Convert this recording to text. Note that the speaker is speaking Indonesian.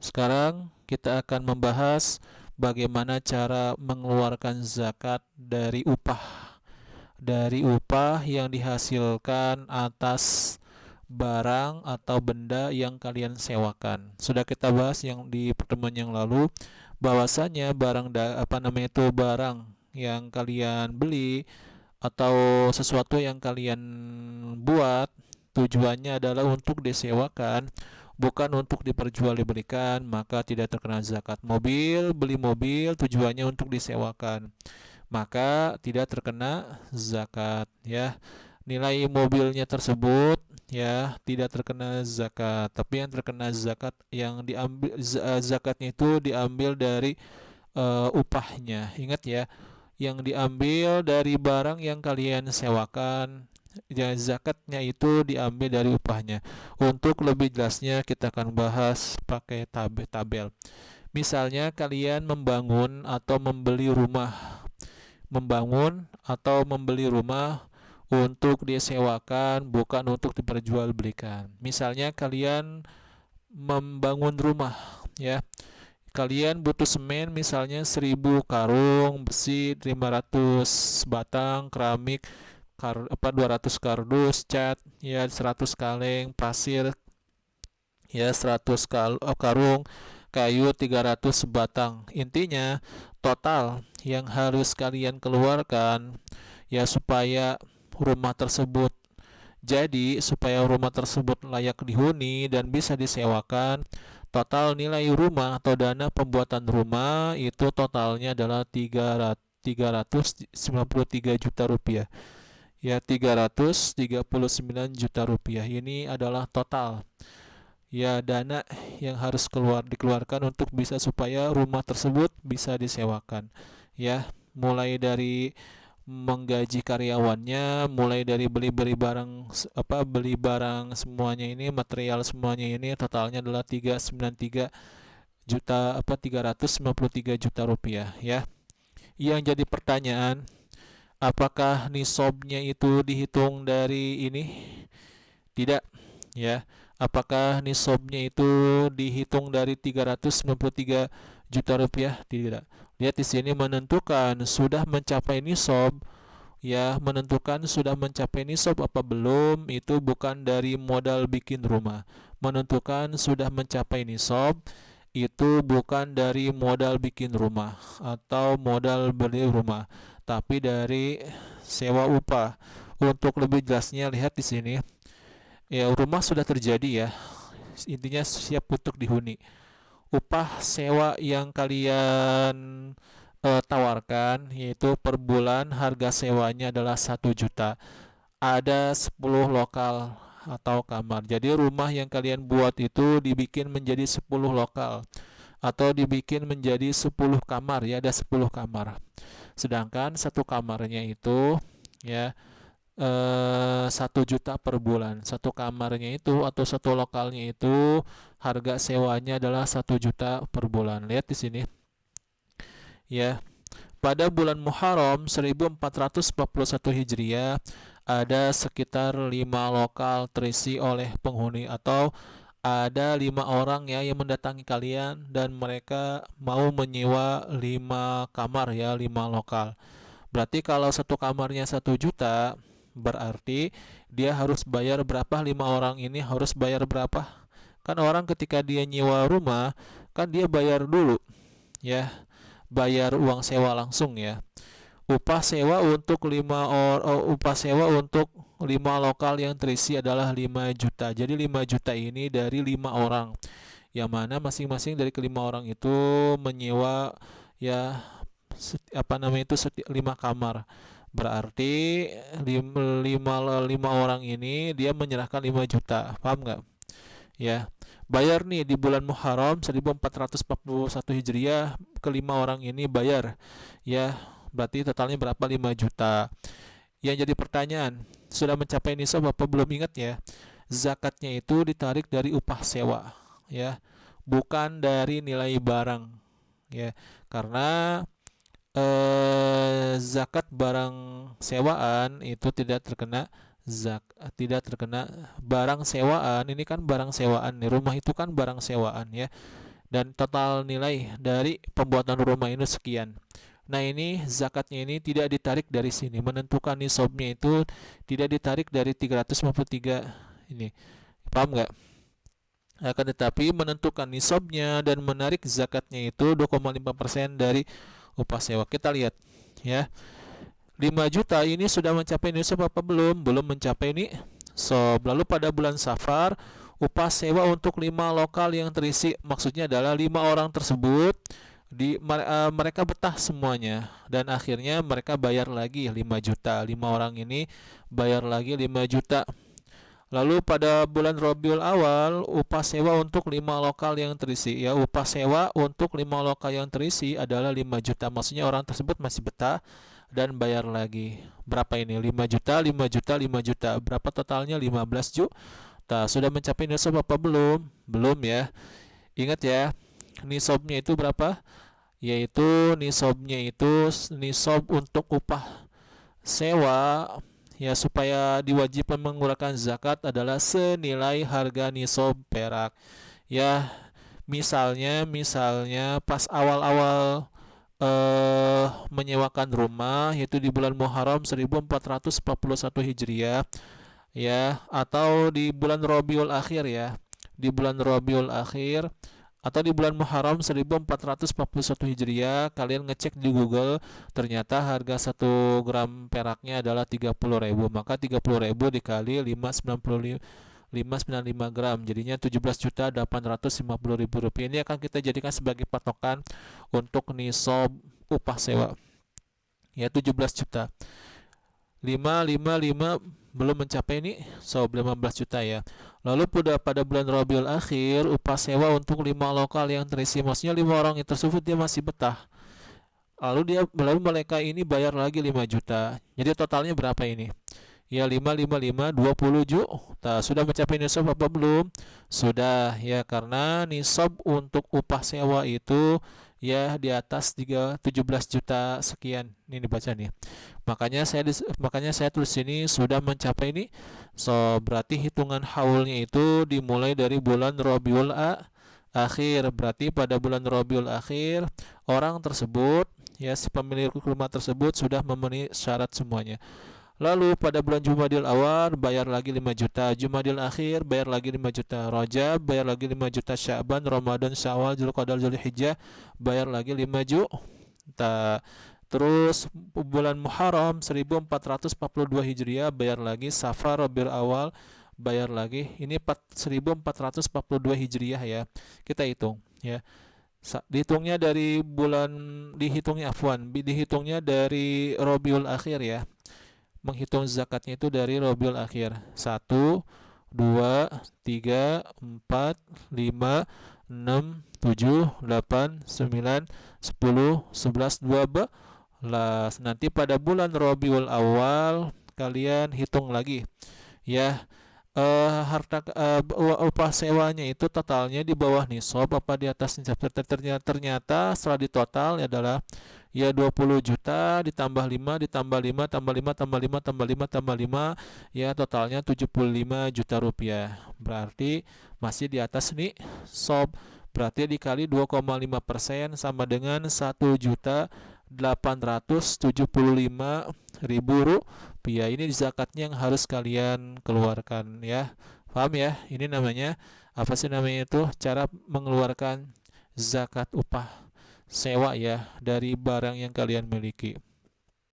Sekarang kita akan membahas bagaimana cara mengeluarkan zakat dari upah yang dihasilkan atas barang atau benda yang kalian sewakan. Sudah kita bahas yang di pertemuan yang lalu bahwasanya barang yang kalian beli atau sesuatu yang kalian buat tujuannya adalah untuk disewakan, bukan untuk diperjualbelikan, maka tidak terkena zakat. Beli mobil tujuannya untuk disewakan, maka tidak terkena zakat, ya. Nilai mobilnya tersebut ya tidak terkena zakat, tapi yang terkena zakat yang diambil zakatnya itu diambil dari upahnya. Ingat ya, yang diambil dari barang yang kalian sewakan, ya zakatnya itu diambil dari upahnya. Untuk lebih jelasnya kita akan bahas pakai tabel. Misalnya kalian membangun atau membeli rumah untuk disewakan, bukan untuk diperjualbelikan. Misalnya kalian membangun rumah, ya. Kalian butuh semen misalnya 1000 karung, besi 500 batang, keramik 200 kardus, cat ya 100 kaleng, pasir ya 100 karung, kayu 300 batang. Intinya total yang harus kalian keluarkan ya supaya rumah tersebut layak dihuni dan bisa disewakan. Total nilai rumah atau dana pembuatan rumah itu totalnya adalah 393 juta rupiah. Ya, 339 juta rupiah. Ini adalah total ya dana yang harus dikeluarkan untuk bisa supaya rumah tersebut bisa disewakan. Ya, mulai dari menggaji karyawannya, mulai dari beli barang semuanya ini, material semuanya ini totalnya adalah 393 juta rupiah, ya. Yang jadi pertanyaan, apakah nisabnya itu dihitung dari ini? Tidak, ya. Apakah nisabnya itu dihitung dari 393 juta rupiah? Tidak. Lihat di sini menentukan sudah mencapai nisab, ya, menentukan sudah mencapai nisab apa belum itu bukan dari modal bikin rumah. Menentukan sudah mencapai nisab itu bukan dari modal bikin rumah atau modal beli rumah, tapi dari sewa upah. Untuk lebih jelasnya lihat di sini. Ya, rumah sudah terjadi ya. Intinya siap untuk dihuni. Upah sewa yang kalian tawarkan yaitu per bulan harga sewanya adalah 1 juta. Ada 10 lokal atau kamar. Jadi rumah yang kalian buat itu dibikin menjadi 10 lokal atau dibikin menjadi 10 kamar, ya, ada 10 kamar. Sedangkan satu kamarnya itu ya 1 juta per bulan. Satu kamarnya itu atau satu lokalnya itu harga sewanya adalah 1 juta per bulan. Lihat di sini, ya. Pada bulan Muharram 1441 Hijriah ada sekitar 5 lokal terisi oleh penghuni atau ada 5 orang ya yang mendatangi kalian dan mereka mau menyewa 5 kamar ya, 5 lokal. Berarti kalau satu kamarnya 1 juta, berarti dia harus bayar berapa? 5 orang ini harus bayar berapa? Kan orang ketika dia nyewa rumah, kan dia bayar dulu, ya, bayar uang sewa langsung ya. Upah sewa untuk 5 lokal yang terisi adalah 5 juta. Jadi 5 juta ini dari 5 orang. Yang mana masing-masing dari kelima orang itu menyewa ya 5 kamar. Berarti lima orang ini dia menyerahkan 5 juta. Paham nggak? Ya. Bayar nih di bulan Muharram 1441 Hijriah, kelima orang ini bayar. Ya, berarti totalnya berapa? 5 juta. Yang jadi pertanyaan, sudah mencapai nisab apa belum? Ingat ya, zakatnya itu ditarik dari upah sewa, ya, bukan dari nilai barang, ya. Karena zakat barang sewaan itu tidak terkena barang sewaan. Ini kan barang sewaan nih, rumah itu kan barang sewaan ya, dan total nilai dari pembuatan rumah ini sekian. Nah, ini zakatnya ini tidak ditarik dari sini. Menentukan nisabnya itu tidak ditarik dari 353 ini. Paham nggak? Akan tetapi menentukan nisabnya dan menarik zakatnya itu 2,5% dari upah sewa. Kita lihat ya. 5 juta ini sudah mencapai nisab apa belum? Belum mencapai ini. Lalu pada bulan Safar, upah sewa untuk 5 lokal yang terisi, maksudnya adalah 5 orang tersebut mereka betah semuanya, dan akhirnya mereka bayar lagi 5 juta. 5 orang ini bayar lagi 5 juta. Lalu pada bulan Rabiul Awal, upah sewa untuk 5 lokal yang terisi, ya, upah sewa untuk 5 lokal yang terisi adalah 5 juta. Maksudnya orang tersebut masih betah dan bayar lagi. Berapa ini? 5 juta, 5 juta, 5 juta. Berapa totalnya? 15 juta. Sudah mencapai nisab apa belum? Belum ya. Ingat ya, nisabnya itu berapa? Yaitu nisabnya itu nisab untuk upah sewa, ya, supaya diwajibkan mengeluarkan zakat adalah senilai harga nisab perak. Ya, misalnya pas awal-awal menyewakan rumah, yaitu di bulan Muharram 1441 Hijriah, ya, atau di bulan Rabiul Akhir, ya, di bulan Rabiul Akhir atau di bulan Muharram 1441 Hijriah, kalian ngecek di Google, ternyata harga 1 gram peraknya adalah 30.000, maka 30.000 dikali 595 gram, jadinya 17.850.000 rupiah. Ini akan kita jadikan sebagai patokan untuk nisab upah sewa, ya, 17 juta. 5 belum mencapai ini, 15 juta ya. Lalu pada bulan Rabiul Akhir, upah sewa untuk 5 lokal yang terisi, maksudnya 5 orang yang tersebut dia masih betah. Lalu mereka ini bayar lagi 5 juta. Jadi totalnya berapa ini? Ya, 20 juta. Sudah mencapai nisab apa belum? Sudah ya, karena nisab untuk upah sewa itu ya di atas 17 juta sekian. Ini dibaca nih. Makanya saya tulis ini sudah mencapai ini. Berarti hitungan haulnya itu dimulai dari bulan Rabiul Akhir. Berarti pada bulan Rabiul Akhir orang tersebut, ya, si pemilik rumah tersebut sudah memenuhi syarat semuanya. Lalu pada bulan Jumadil Awal bayar lagi 5 juta, Jumadil Akhir bayar lagi 5 juta, Rajab bayar lagi 5 juta, Sya'ban, Ramadan, Syawal, Zulqa'dah, Zulhijjah bayar lagi 5 juta. Terus bulan Muharram 1442 Hijriah bayar lagi, Safar, Rabiul Awal bayar lagi. Ini 1442 Hijriah ya. Kita hitung ya. Dihitungnya dari Rabiul Akhir ya. Menghitung zakatnya itu dari Rabiul Akhir. 1, 2, 3, 4, 5, 6, 7, 8, 9, 10, 11, 12. Nanti pada bulan Rabiul Awal kalian hitung lagi ya, upah sewanya itu totalnya di bawah nisab apa di atas nisab. Ternyata setelah ditotal adalah ya 20 juta ditambah 5 ditambah 5 tambah 5 tambah 5 tambah 5 tambah 5, ya, totalnya 75 juta rupiah. Berarti masih di atas nih sob. Berarti dikali 2,5% sama dengan 1.875.000 rupiah. Ini zakatnya yang harus kalian keluarkan ya. Paham ya? Ini namanya apa sih namanya itu? Cara mengeluarkan zakat upah sewa ya dari barang yang kalian miliki.